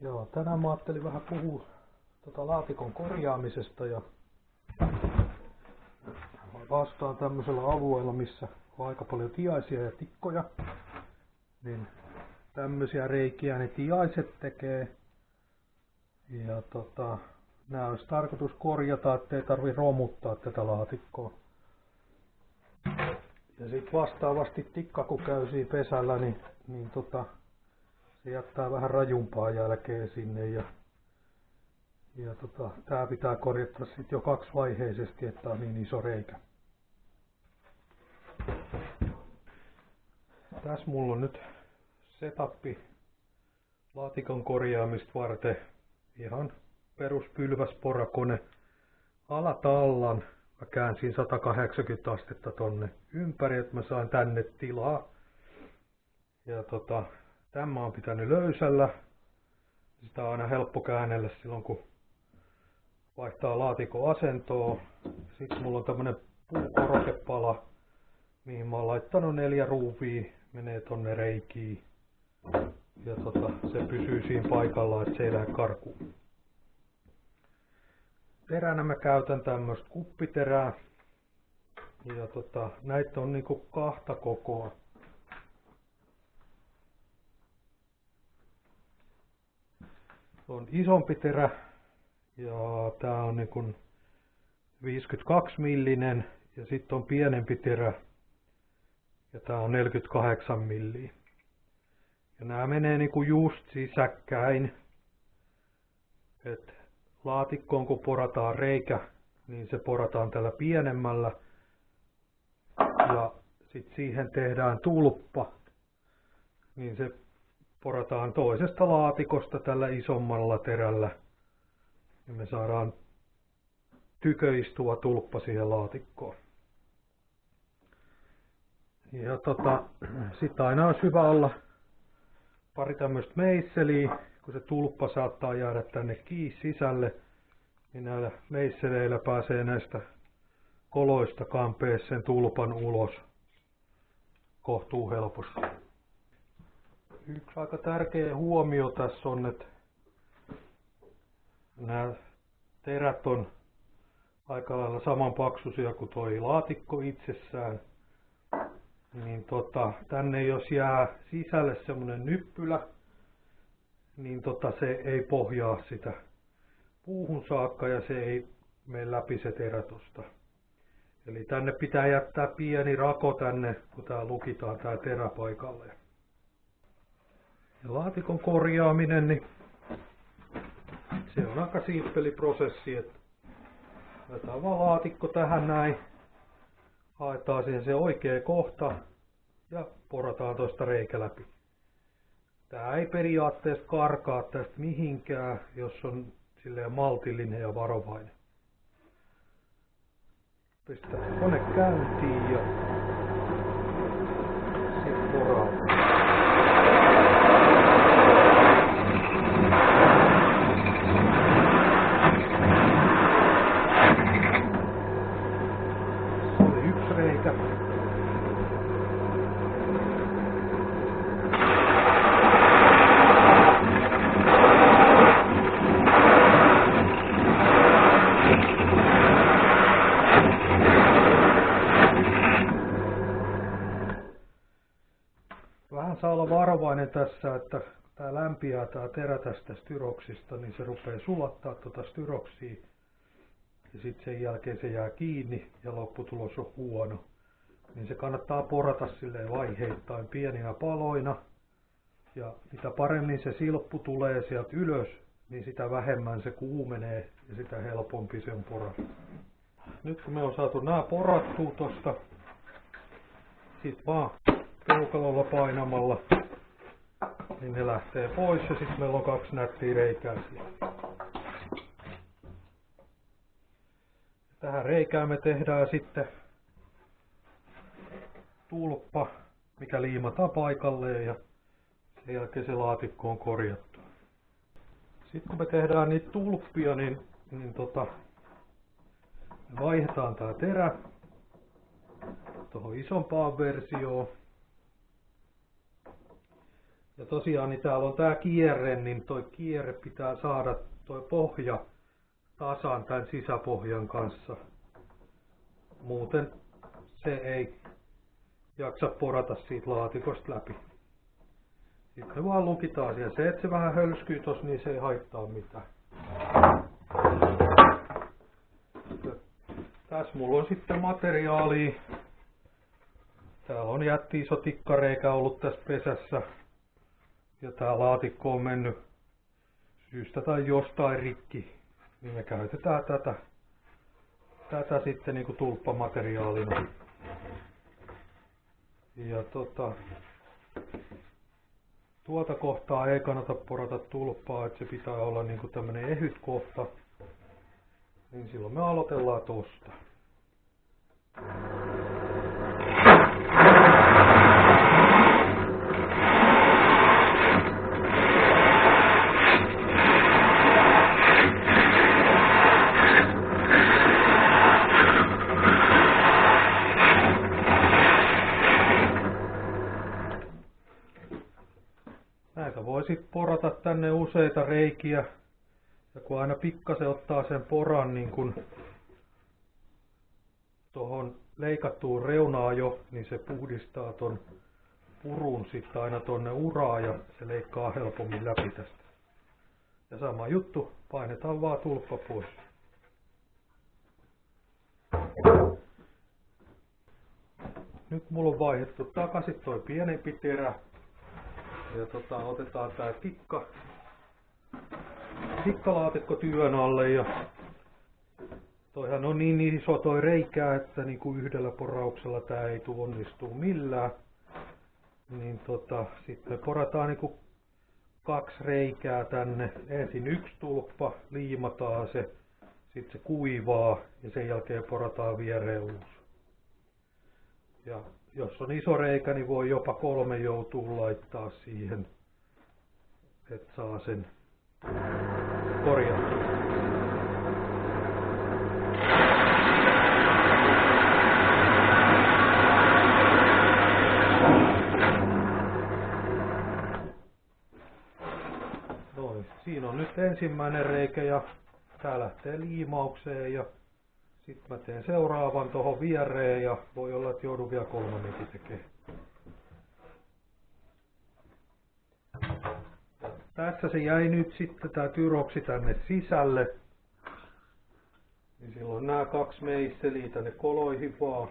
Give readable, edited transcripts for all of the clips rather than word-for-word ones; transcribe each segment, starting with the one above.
Joo, tänään mä ajattelin vähän puhua laatikon korjaamisesta ja vastaan tämmöisellä alueella, missä on aika paljon tiaisia ja tikkoja, niin tämmöisiä reikiä ne tiaiset tekee. Ja nää olisi tarkoitus korjata, ettei tarvi romuttaa tätä laatikkoa. Ja sitten vastaavasti tikka kun käy siinä pesällä, niin se jättää vähän rajumpaa jälkeä sinne ja tää pitää korjata sitten jo kaksivaiheisesti, että on niin iso reikä. Tässä mulla on nyt setappi laatikon korjaamista varten. Ihan peruspylväsporakone alatallan. Mä käänsin 180 astetta tonne ympäri, että mä saan tänne tilaa. Ja tämä on pitänyt löysällä. Sitä on aina helppo käännellä silloin kun vaihtaa laatikon asentoa. Sitten mulla on tämmönen puukorokepala, mihin mä oon laittanut 4 ruuvia, menee tonne reikiin. Ja se pysyy siinä paikallaan, että se ei lähde karkuun. Teränä mä käytän tämmöstä kuppiterää. Ja näitä on niinku 2 kokoa. On isompi terä ja tää on niinku 52 millinen ja sitten on pienempi terä ja tää on 48 milliä. Ja nämä menee niinku just sisäkkäin. Et laatikkoon kun porataan reikä, niin se porataan tällä pienemmällä ja sitten siihen tehdään tulppa, niin se porataan toisesta laatikosta tällä isommalla terällä ja me saadaan tyköistuva tulppa siihen laatikkoon. Ja sitten aina olisi hyvä olla pari tämmöistä meisseliä, kun se tulppa saattaa jäädä tänne kiinni sisälle, niin näillä meisseleillä pääsee näistä koloista kampea sen tulpan ulos kohtuu helposti. Yksi aika tärkeä huomio tässä on, että nämä terät on aika lailla samanpaksuisia kuin toi laatikko itsessään. Niin tänne jos jää sisälle semmonen nyppylä, niin se ei pohjaa sitä puuhun saakka ja se ei mene läpi se terä tosta. Eli tänne pitää jättää pieni rako tänne, kun tää lukitaan tää terä paikalle. Ja laatikon korjaaminen, niin se on aika simppeli prosessi, että laitetaan vaan laatikko tähän näin, haetaan siihen se oikea kohta ja porataan tosta reikä läpi. Tää ei periaatteessa karkaa tästä mihinkään, jos on silleen maltillinen ja varovainen. Pistää kone käyntiin ja sitten poraa. Vähän saa olla varovainen tässä, että tää lämpiää tää terä tästä styroksista, niin se rupeaa sulattaa styroksia. Ja sitten sen jälkeen se jää kiinni ja lopputulos on huono. Niin se kannattaa porata silleen vaiheittain pieninä paloina. Ja mitä paremmin se silppu tulee sieltä ylös, niin sitä vähemmän se kuumenee ja sitä helpompi se on porata. Nyt kun me on saatu nämä porattua tosta, sit vaan peukalolla painamalla, niin ne lähtee pois ja sitten meillä on 2 nättiä reikää siellä. Tähän reikään me tehdään sitten tulppa, mikä liimataan paikalleen ja sen jälkeen se laatikko on korjattu. Sitten kun me tehdään niitä tulppia, niin me vaihdetaan tää terä tuohon isompaan versioon. Ja tosiaan niin täällä on tää kierre, niin toi kierre pitää saada toi pohja tasan tämän sisäpohjan kanssa. Muuten se ei jaksa porata siitä laatikosta läpi. Sitten me vaan lukitaan siihen. Se, että se vähän hölskyy tossa, niin se ei haittaa mitään. Tässä mulla on sitten materiaalia. Täällä on iso tikkareikä ollut tässä pesässä. Ja tää laatikko on mennyt syystä tai jostain rikki. Niin me käytetään tätä sitten niinku tulppamateriaalina. Ja tuota kohtaa ei kannata porata tulppaa, että se pitää olla niinku tämmönen ehyt kohta. Niin silloin me aloitellaan tosta. Näitä voi sit porata tänne useita reikiä. Ja kun aina pikkasen ottaa sen poran niin kun tohon leikattuun reunaan jo, niin se puhdistaa ton purun sitten aina tonne uraan ja se leikkaa helpommin läpi tästä. Ja sama juttu, painetaan vaan tulppa pois. Nyt mulla on vaihdettu takaisin toi pienempi terä. Ja otetaan tää tikkalaatikko työn alle ja toihan on niin iso toi reikää, että niinku yhdellä porauksella tää ei onnistu millään. Niin sitten me porataan niinku 2 reikää tänne. Ensin 1 tulppa, liimataan se, sitten se kuivaa ja sen jälkeen porataan viereen uusi. Ja jos on iso reikä, niin voi jopa 3 joutua laittaa siihen, että saa sen korjattua. Noin, siinä on nyt ensimmäinen reikä ja tää lähtee liimaukseen ja sitten mä teen seuraavan tohon viereen ja voi olla, että joudun vielä 3 tekemään. Tässä se jäi nyt sitten tää tyroksi tänne sisälle. Niin silloin nämä 2 meisseliä tänne koloihin vaan.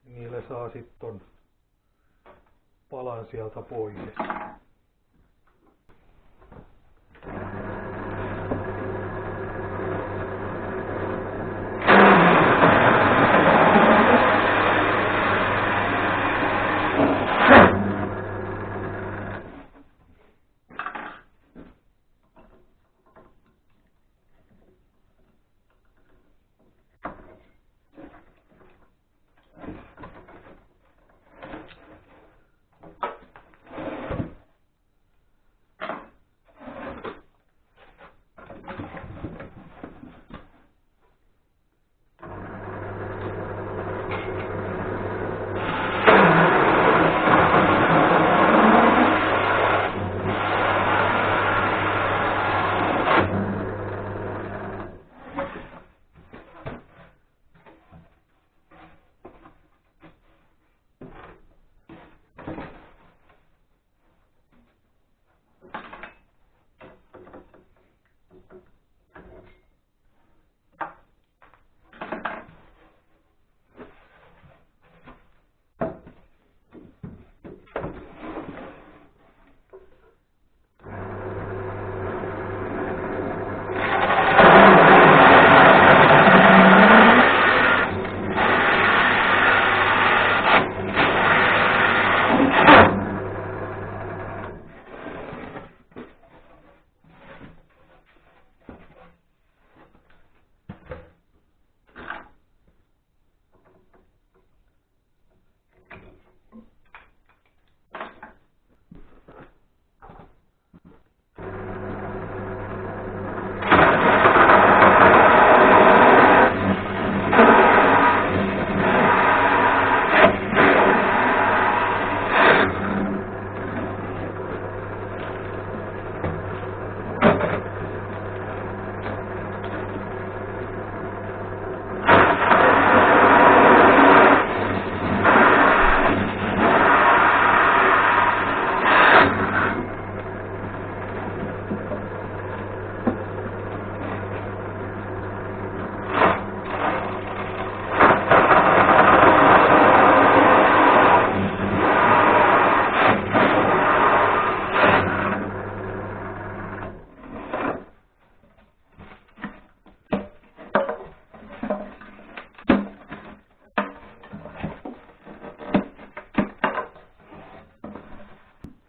Niille saa sitten ton palan sieltä pois.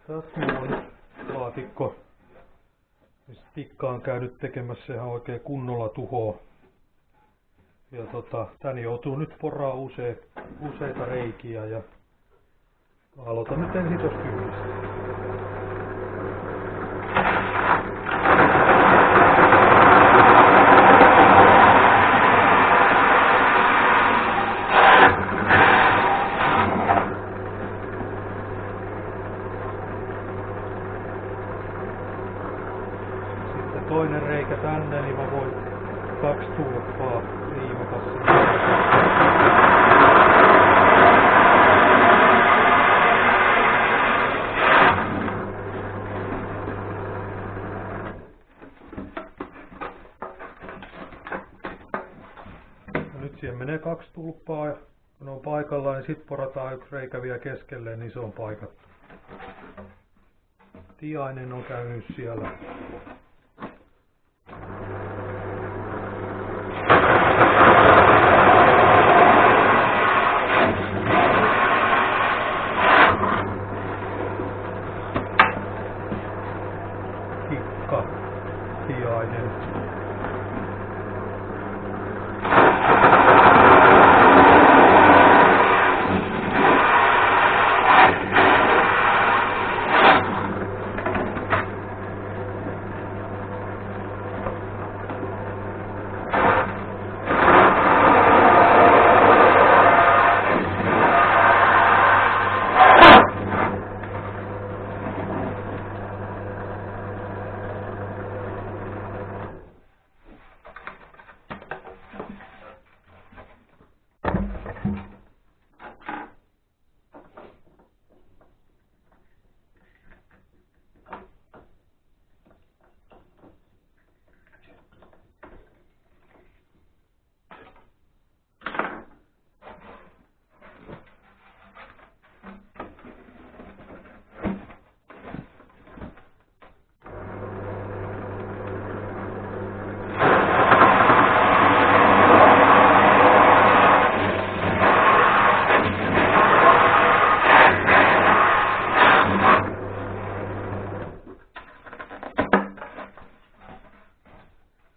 Tässä mulla on nyt laatikko, missä tikka on käynyt tekemässä ihan oikein kunnolla tuhoa. Ja tän joutuu nyt poraa useita reikiä ja aloitan nyt ensin tosta kynnistä. Toinen reikä tänne, niin mä voin 2 tulppaa liimata sinne. Ja nyt siihen menee 2 tulppaa ja kun ne on paikallaan, niin sit porataan 1 reikä vielä keskelle, niin se on paikattu. Tiainen on käynyt siellä. Tiainen.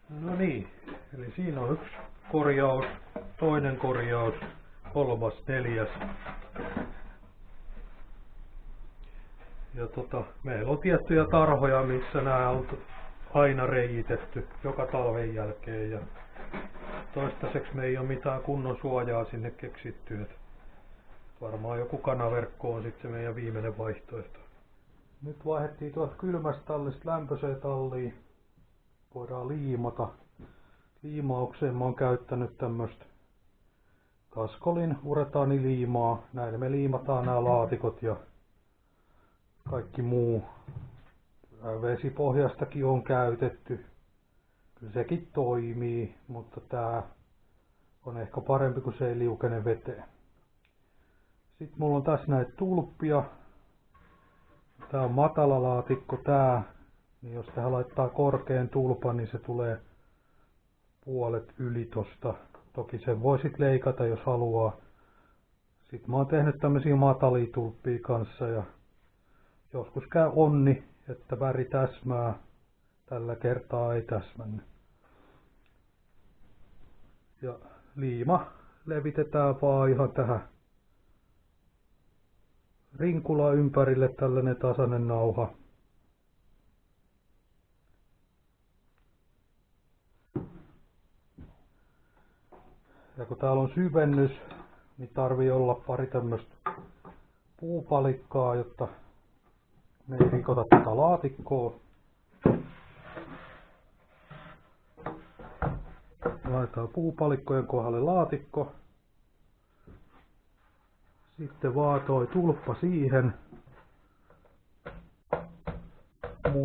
No niin, eli siinä on 1 korjaus, toinen korjaus, 3., 4. Ja meillä on tiettyjä tarhoja, missä nämä on aina reijitetty joka talven jälkeen. Ja toistaiseksi me ei ole mitään kunnon suojaa sinne keksitty. Et varmaan joku kanaverkko on sitten se meidän viimeinen vaihtoehto. Nyt vaihdettiin tuolta kylmästä tallista lämpöiseen talliin. Voidaan liimata. Liimaukseen mä oon käyttänyt tämmöstä Taskolin uretaaniliimaa. Näillä me liimataan nämä laatikot ja kaikki muu. Vesipohjastakin on käytetty. Kyllä sekin toimii, mutta tää on ehkä parempi, kun se ei liukene veteen. Sitten mulla on tässä näitä tulppia. Tää on matala laatikko tää. Niin jos tähän laittaa korkean tulpan, niin se tulee puolet yli tosta. Toki sen voi sit leikata, jos haluaa. Sitten mä oon tehnyt tämmösiä matalia tulppia kanssa ja joskus käy onni, että väri täsmää. Tällä kertaa ei täsmännyt. Ja liima levitetään vaan ihan tähän rinkula ympärille, tällainen tasainen nauha. Ja kun täällä on syvennys, niin tarvii olla pari tämmöistä puupalikkaa, jotta me ei rikota tätä laatikkoa. Laitetaan puupalikkojen kohdalle laatikko. Sitten vaan toi tulppa siihen.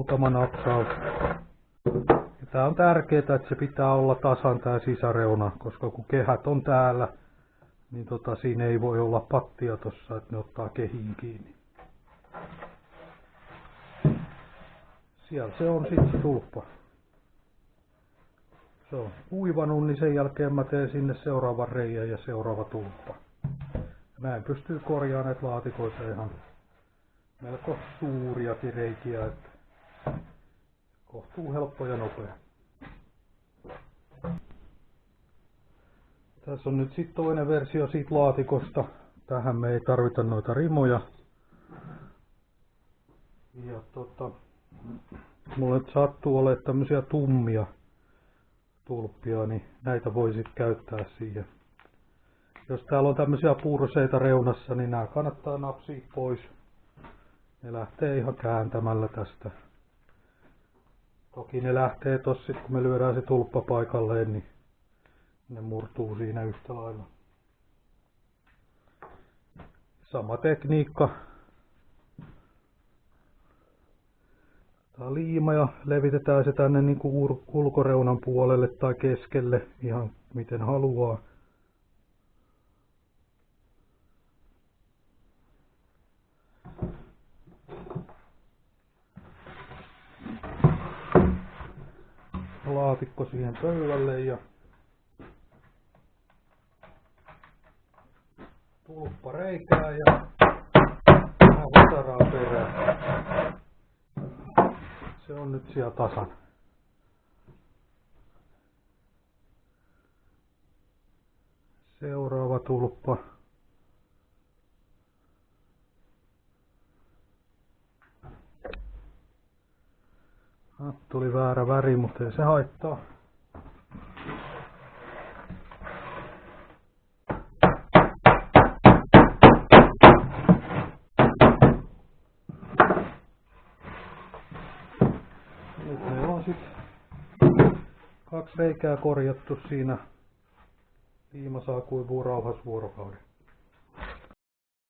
muutama napsaus. Ja tää on tärkeää, että se pitää olla tasan tää sisäreuna, koska kun kehät on täällä, niin siinä ei voi olla pattia tossa, että ne ottaa kehiin kiinni. Siellä se on sitten se tulppa. Se on kuivanut, niin sen jälkeen mä teen sinne seuraavan reijän ja seuraava tulppa. Näin pystyy korjaamaan näitä laatikoita ihan melko suuriakin reikiä, että kohtuu helppo ja nopea. Tässä on nyt sitten toinen versio siitä laatikosta. Tähän me ei tarvita noita rimoja. Ja mulla nyt sattuu olemaan tämmösiä tummia tulppia, niin näitä voi sitten käyttää siihen. Jos täällä on tämmösiä purseita reunassa, niin nämä kannattaa napsia pois. Ne lähtee ihan kääntämällä tästä. Toki ne lähtee tossa sit, kun me lyödään se tulppa paikalleen, niin ne murtuu siinä yhtä lailla. Sama tekniikka. Tää liima ja levitetään se tänne niin kuin ulkoreunan puolelle tai keskelle, ihan miten haluaa. Laatikko siihen pöydälle ja tulppa reikää ja vasaraa perään. Se on nyt siellä tasan. Seuraava tulppa. Tuli väärä väri, mutta ei se haittaa. Nyt meillä on sitten 2 reikää korjattu siinä. Liima saa kuivua rauhassa vuorokauden.